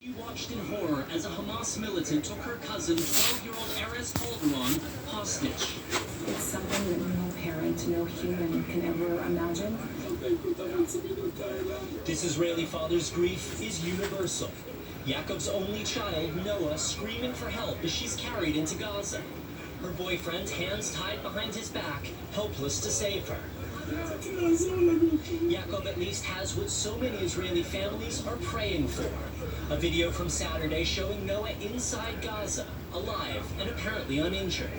You watched in horror as a Hamas militant took her cousin, 12-year-old Erez Calderon, hostage. It's something that no parent, no human can ever imagine. This Israeli father's grief is universal. Yaakov's only child, Noah, screaming for help as she's carried into Gaza. Her boyfriend, hands tied behind his back, helpless to save her. Yaakov at least has what so many Israeli families are praying for. A video from Saturday showing Noah inside Gaza, alive and apparently uninjured.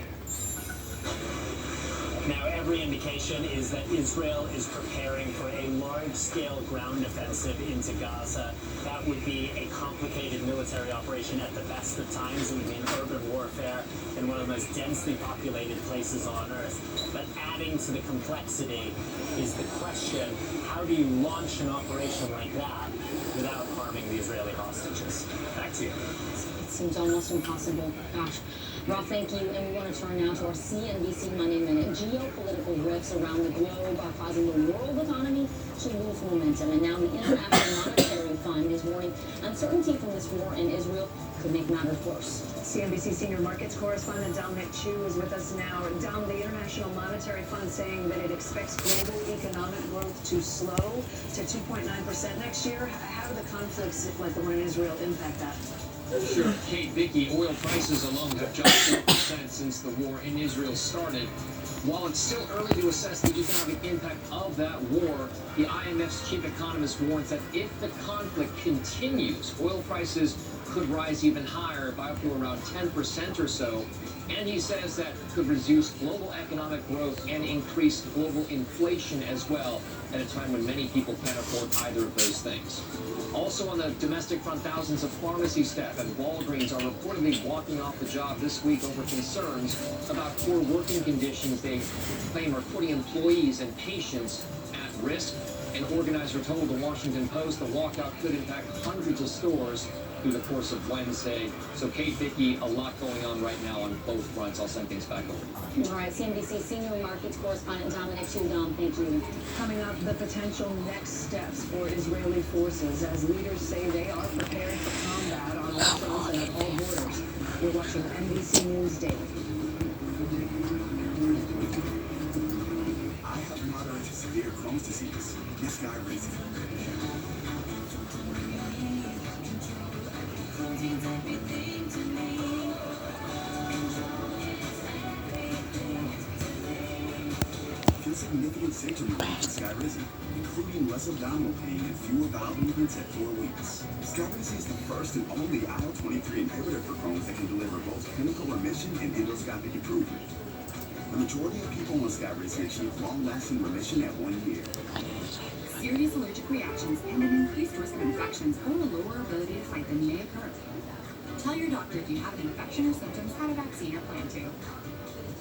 Now, every indication is that Israel is preparing for a large-scale ground offensive into Gaza. That would be a complicated military operation at the best of times. It would mean urban warfare in one of the most densely populated places on Earth. But adding to the complexity is the question, how do you launch an operation like that without harming the Israeli hostages? Back to you. It seems almost impossible. Gosh. Rob, thank you. And we want to turn now to our CNBC Money Minute. Geopolitical rifts around the globe are causing the world economy to lose momentum. And now the International Monetary Fund is warning uncertainty from this war in Israel could make matters worse. CNBC senior markets correspondent Dominic Chu is with us now. Dom, the International Monetary Fund saying that it expects global economic growth to slow to 2.9% next year. How do the conflicts like the one in Israel impact that? Sure, Kate, Vicky, oil prices alone have jumped 4% since the war in Israel started. While it's still early to assess the economic impact of that war, the IMF's chief economist warns that if the conflict continues, oil prices could rise even higher by up to around 10% or so. And he says that could reduce global economic growth and increase global inflation as well, at a time when many people can't afford either of those things. Also on the domestic front, thousands of pharmacy staff at Walgreens are reportedly walking off the job this week over concerns about poor working conditions they claim are putting employees and patients at risk. An organizer told the Washington Post the walkout could impact hundreds of stores through the course of Wednesday. So, Kate, Vicky, a lot going on right now on both fronts. I'll send things back over. All right, CNBC senior markets correspondent Dominic Chu. Dom, thank you. Coming up, the potential next steps for Israeli forces as leaders say they are preparing for combat on all fronts and at all borders. You're watching NBC News Daily. I have moderate to severe Crohn's disease. This guy raises significant symptom relief with Skyrizi, including less abdominal pain and fewer bowel movements at 4 weeks. Skyrizi is the first and only IL-23 inhibitor for Crohn's that can deliver both clinical remission and endoscopic improvement. The majority of people on Skyrizi achieve long-lasting remission at 1 year. Serious allergic reactions and an increased risk of infections or a lower ability to fight them may occur. Tell your doctor if you have an infection or symptoms, had a vaccine or plan to.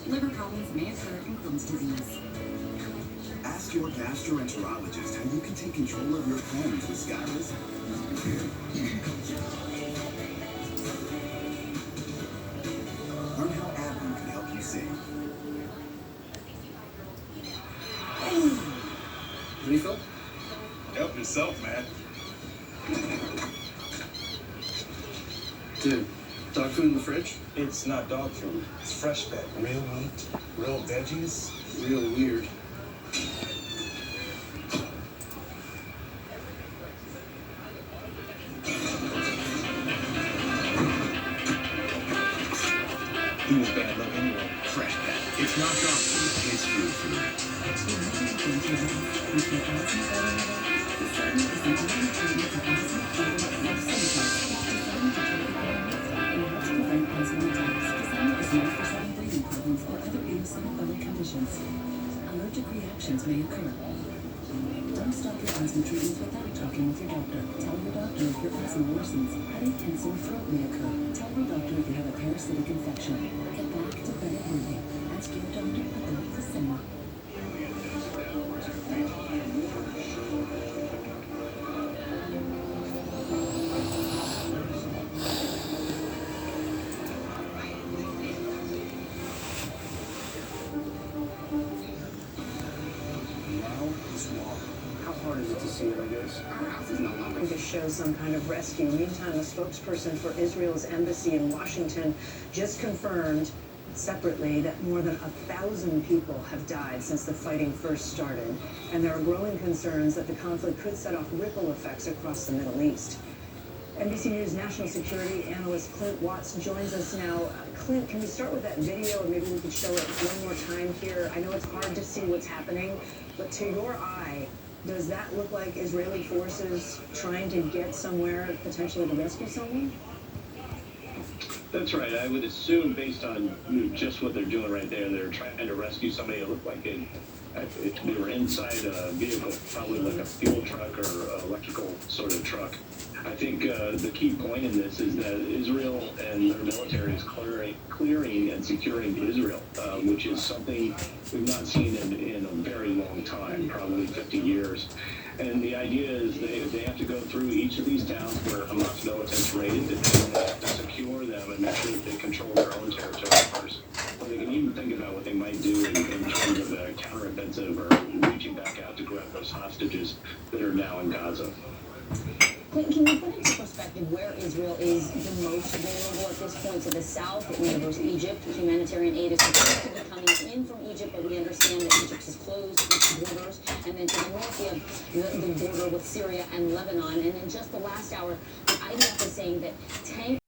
Liver problems may occur in Crohn's disease. Ask your gastroenterologist how you can take control of your Crohn's with Skyrizi. Learn how Advil can help you save. Refill? Help yourself, man. Dude, dog food in the fridge? It's not dog food. It's fresh pet. Real meat, real veggies. Real weird. He was bad luck anyway. Fresh pet. It's not dog food. It's real food. Allergic reactions may occur. Don't stop your asthma treatment without talking with your doctor. Tell your doctor if your asthma worsens. Headache and sore throat may occur. Tell your doctor if you have a parasitic infection. Get back to bed early. Ask your doctor about the same. How hard is it to see it, I guess? house. Our house is no longer. To show some kind of rescue. Meantime, a spokesperson for Israel's embassy in Washington just confirmed separately that more than 1,000 people have died since the fighting first started, and there are growing concerns that the conflict could set off ripple effects across the Middle East. NBC News national security analyst Clint Watts joins us now. Clint, can we start with that video, and maybe we could show it one more time here? I know it's hard to see what's happening, but to your eye, does that look like Israeli forces trying to get somewhere, potentially to rescue someone? That's right. I would assume, based on just what they're doing right there, they're trying to rescue somebody. It looked like they were inside a vehicle, probably like a fuel truck or electrical sort of truck. I think the key point in this is that Israel and their military is clearing and securing Israel, which is something we've not seen in a very long time, probably 50 years. And the idea is they have to go through each of these towns where Hamas militants raided, and they have to secure them and make sure that they control their own territory first. But they can even think about what they might do in terms of a counteroffensive or reaching back out to grab those hostages that are now in Gaza. Clinton, can you put into perspective where Israel is the most vulnerable at this point? To the south, it neighbors Egypt. Humanitarian aid is supposed to be coming in from Egypt, but we understand that Egypt has closed its borders. And then to the north, you have the border with Syria and Lebanon. And in just the last hour, the IDF is saying that tanks